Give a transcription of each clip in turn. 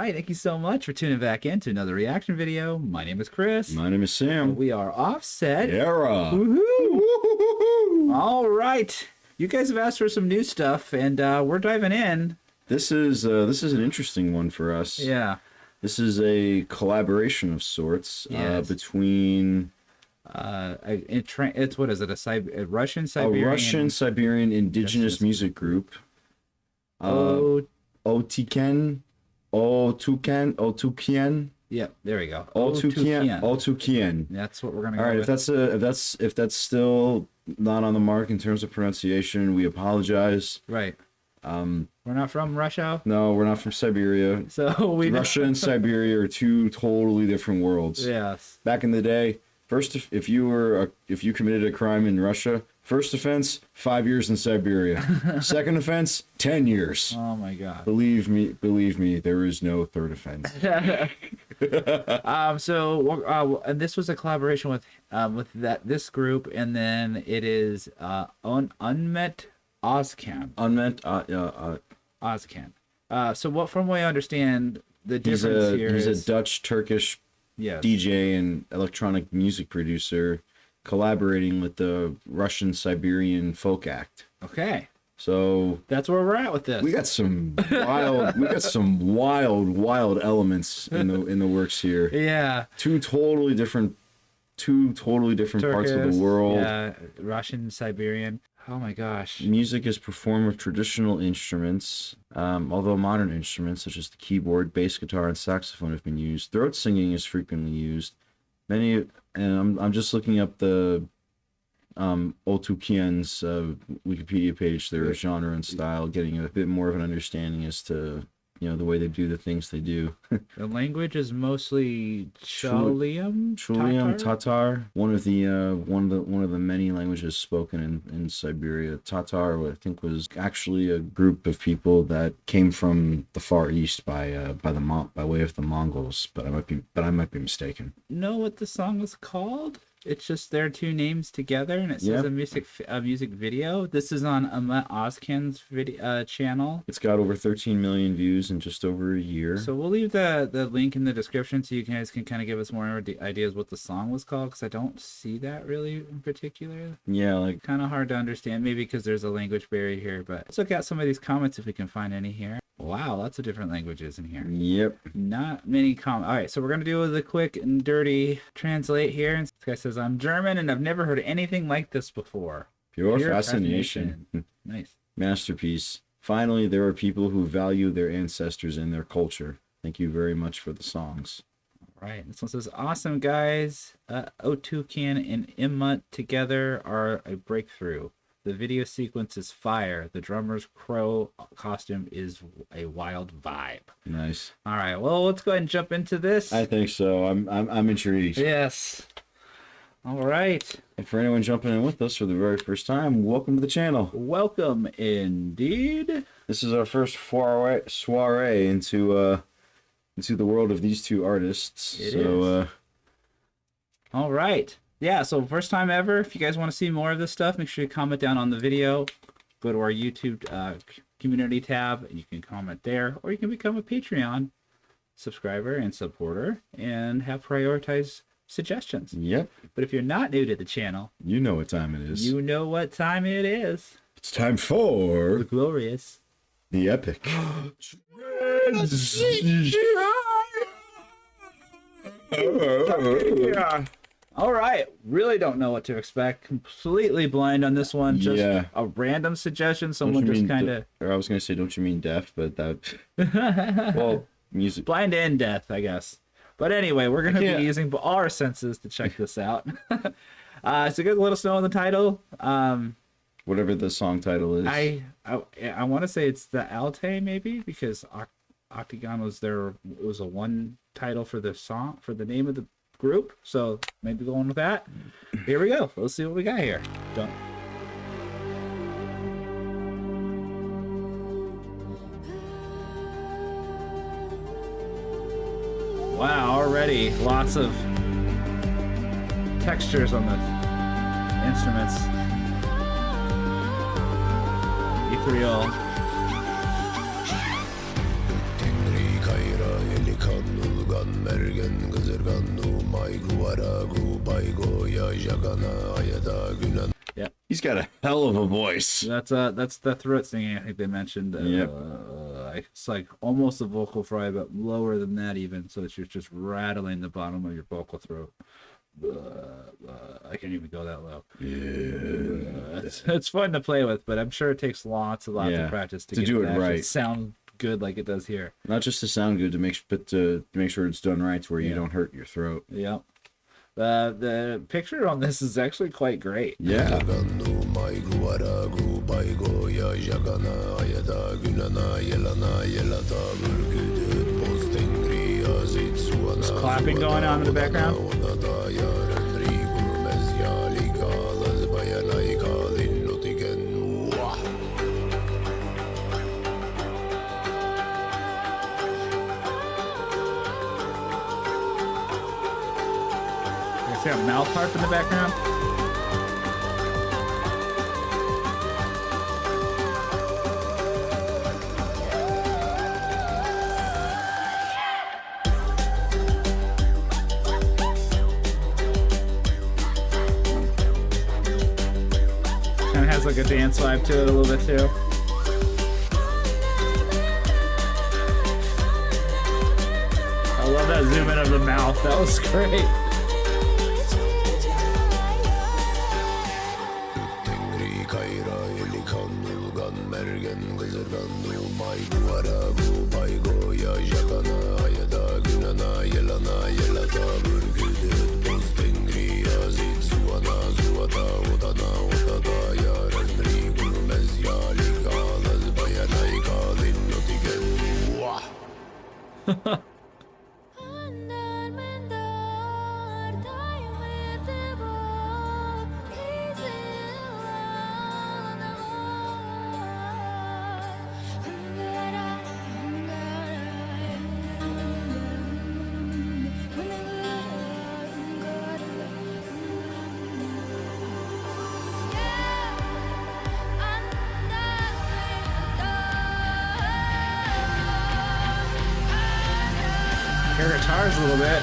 right, thank you so much for tuning back in to another reaction video. My name is Chris. My name is Sam. We are Offset. Era. Woohoo! All right, you guys have asked for some new stuff, and we're diving in. This is an interesting one for us. Yeah. This is a collaboration of sorts between it's what is it? A Russian Siberian indigenous music group. Otyken. Yep, there we go. Otyken. That's what we're gonna go All right, with. if that's still not on the mark in terms of pronunciation, we apologize. Right. We're not from Russia. No, we're not from Siberia. So Russia and Siberia are two totally different worlds. Yes. Back in the day, if you committed a crime in Russia, first offense, 5 years in Siberia. Second offense, 10 years. Oh my God. Believe me, there is no third offense. And this was a collaboration with this group, and then it is Ummet Ozcan. Ozcan. So what, from what I understand, the difference here is he's a Dutch Turkish DJ and electronic music producer, collaborating with the Russian Siberian folk act. Okay. So that's where we're at with this. We got some wild elements in the works here. Yeah. Two totally different parts of the world. Yeah, Russian, Siberian. Oh my gosh. Music is performed with traditional instruments, although modern instruments such as the keyboard, bass guitar, and saxophone have been used. Throat singing is frequently used. And I'm just looking up the Otyken's Wikipedia page, their genre and style, getting a bit more of an understanding as to the way they do the things they do. The language is mostly Chulium Tatar, one of the many languages spoken in Siberia. Tatar, I think, was actually a group of people that came from the Far East by way of the Mongols, but I might be mistaken. Know what the song was called? It's just their two names together, and it says a music video. This is on Ummet Ozcan's channel. It's got over 13 million views in just over a year. So we'll leave the link in the description so you guys can kind of give us more ideas what the song was called, because I don't see that really in particular. Yeah, like kind of hard to understand, maybe because there's a language barrier here. But let's look at some of these comments if we can find any here. Wow, lots of different languages in here. Yep. Not many comments. All right, so we're going to do the quick and dirty translate here. And this guy says, I'm German and I've never heard anything like this before. Pure fascination. Nice. Masterpiece. Finally, there are people who value their ancestors and their culture. Thank you very much for the songs. All right, this one says, awesome guys. Otyken and Ummet together are a breakthrough. The video sequence is fire. The drummer's crow costume is a wild vibe. Nice. All right. Well, let's go ahead and jump into this. I think so. I'm intrigued. Yes. All right. And for anyone jumping in with us for the very first time, welcome to the channel. Welcome indeed. This is our first soiree into the world of these two artists. It is. All right. Yeah, so first time ever. If you guys want to see more of this stuff, make sure you comment down on the video. Go to our YouTube community tab, and you can comment there, or you can become a Patreon subscriber and supporter and have prioritized suggestions. Yep. But if you're not new to the channel, you know what time it is. You know what time it is. It's time for the glorious, the epic. All right, really don't know what to expect. Completely blind on this one. Just a random suggestion. Someone just kind of. Or I was gonna say, don't you mean deaf? But that. Well, music. Blind and deaf, I guess. But anyway, we're gonna be using all our senses to check this out. So you guys let us know in the title. Whatever the song title is. I want to say it's the Altay, maybe, because Otyken was there. It was a one title for the song, for the name of the group, so maybe going with that. Here we go. Let's see what we got here. Done. Wow, already lots of textures on the instruments. Ethereal. Yeah, He's got a hell of a voice. that's the throat singing. I think they mentioned. Yep. It's like almost a vocal fry, but lower than that even. So it's just rattling the bottom of your vocal throat. I can't even go that low. Yeah. It's fun to play with, but I'm sure it takes lots and lots Yeah, of practice to to get do it actually right. sound good like it does here. Not just to sound good, but to make sure it's done right, to where you Yeah. don't hurt your throat. Yep. The picture on this is actually quite great. Yeah. There's clapping going on in the background. I see a mouth harp in the background. Kind of has like a dance vibe to it a little bit too. I love that zoom in of the mouth. That was great. Hear guitars a little bit.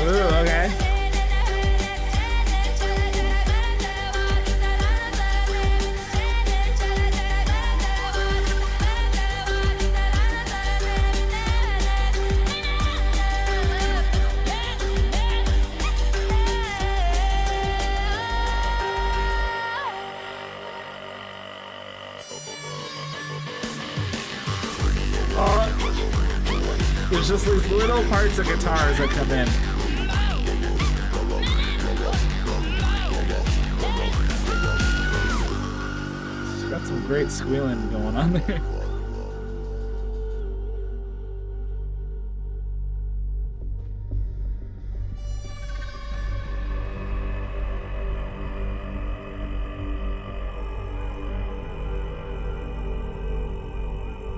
Ooh, okay. There's just these little parts of guitars that come in. It's got some great squealing going on there.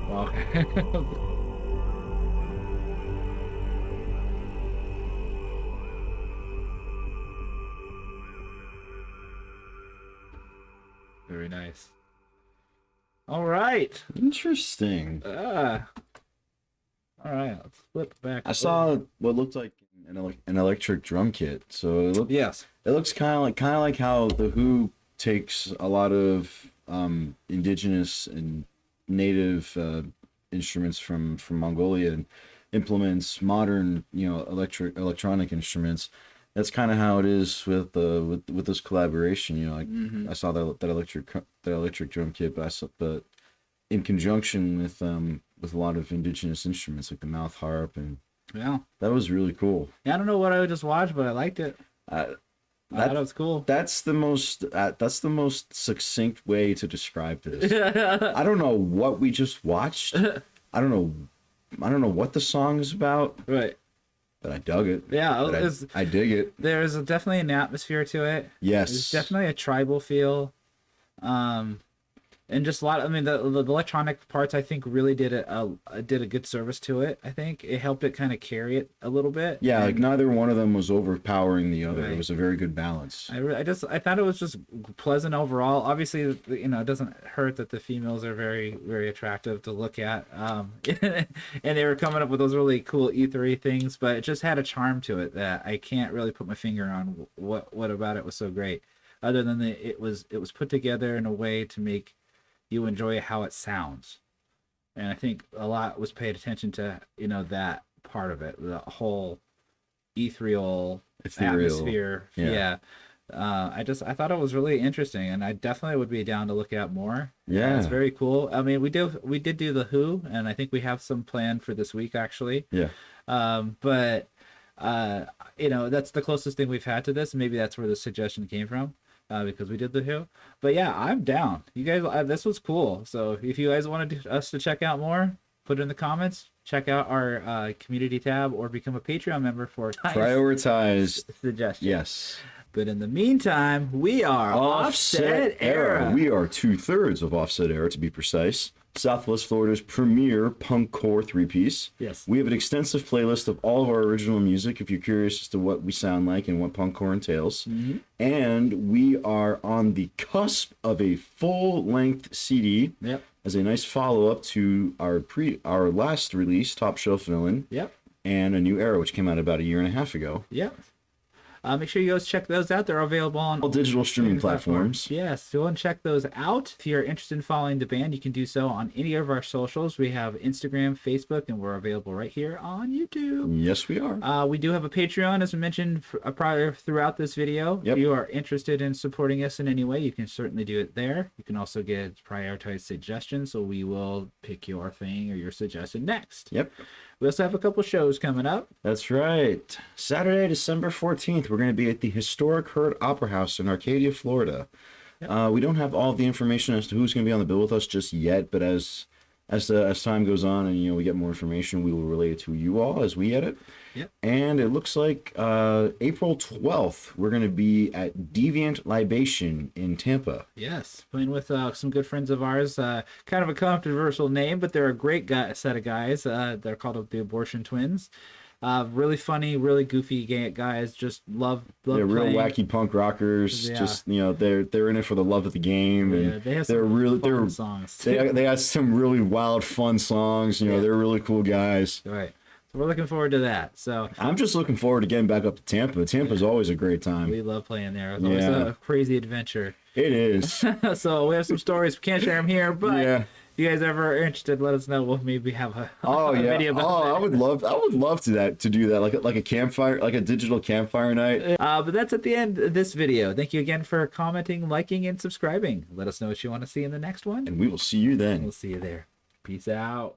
Wow. Very nice. All right. Interesting. All right. Let's flip back. I saw what looked like an electric drum kit. So Yes. it looks kind of like how the Who takes a lot of indigenous and native instruments from Mongolia and implements modern, electronic instruments. That's kind of how it is with this collaboration. Like I saw that electric drum kit, but in conjunction with a lot of indigenous instruments like the mouth harp, and Yeah. that was really cool. Yeah, I don't know what I would just watch, but I liked it. I thought it was cool. That's the most succinct way to describe this. I don't know what we just watched. I don't know I don't know what the song is about, Right. but I dug it. Yeah, But I dig it. there's definitely an atmosphere to it. Yes. There's definitely a tribal feel. And just a lot. I mean, the electronic parts I think really did a good service to it. I think it helped it kind of carry it a little bit. Yeah, And like neither one of them was overpowering the other. Right. It was a very good balance. I thought it was just pleasant overall. Obviously, it doesn't hurt that the females are very, very attractive to look at. And they were coming up with those really cool ethery things, but it just had a charm to it that I can't really put my finger on what about it was so great, other than that it was put together in a way to make you enjoy how it sounds. And I think a lot was paid attention to, that part of it, the whole ethereal atmosphere. Yeah. I thought it was really interesting, and I definitely would be down to look at more. Yeah. It's very cool. I mean, we did do the Who, and I think we have some planned for this week actually. Yeah. But that's the closest thing we've had to this. Maybe that's where the suggestion came from. Because we did the Who, but yeah, I'm down. You guys, this was cool. So if you guys wanted us to check out more, put it in the comments. Check out our community tab or become a Patreon member for Prioritized suggestions. Yes. But in the meantime, we are Offset Era. We are 2/3 of Offset Era, to be precise. Southwest Florida's premier punkcore three-piece. Yes. We have an extensive playlist of all of our original music if you're curious as to what we sound like and what punkcore entails. Mm-hmm. And we are on the cusp of a full-length CD. Yep. As a nice follow-up to our last release, Top Shelf Villain. Yep. And A New Era, which came out about a year and a half ago. Yep. Make sure you guys check those out. They're available on all digital streaming platforms. Yes, go and check those out. If you're interested in following the band, you can do so on any of our socials. We have Instagram, Facebook, and we're available right here on YouTube. Yes, we are. We do have a Patreon, as we mentioned prior throughout this video. Yep. If you are interested in supporting us in any way, you can certainly do it there. You can also get prioritized suggestions, so we will pick your thing or your suggestion next. Yep. We also have a couple shows coming up. That's right. Saturday, December 14th, we're going to be at the historic Hurd Opera House in Arcadia, Florida. Yep. We don't have all the information as to who's going to be on the bill with us just yet, but as time goes on and we get more information, we will relay it to you all as we edit. Yep. And it looks like April 12th, we're going to be at Deviant Libation in Tampa. Yes, playing with some good friends of ours. Kind of a controversial name, but they're a great set of guys. They're called the Abortion Twins. Really funny, really goofy guys. Just love they're playing. Real wacky punk rockers. Yeah. Just they're in it for the love of the game, and they have some fun songs. They got some really wild, fun songs. They're really cool guys. Right. So we're looking forward to that. So I'm just looking forward to getting back up to Tampa. Tampa's always a great time. We love playing there. It's always a crazy adventure. It is. So we have some stories. We can't share them here, but yeah. If you guys ever are interested, let us know. We'll maybe have a video about I would love to do that, like a campfire, like a digital campfire night. But that's at the end of this video. Thank you again for commenting, liking, and subscribing. Let us know what you want to see in the next one. And we will see you then. We'll see you there. Peace out.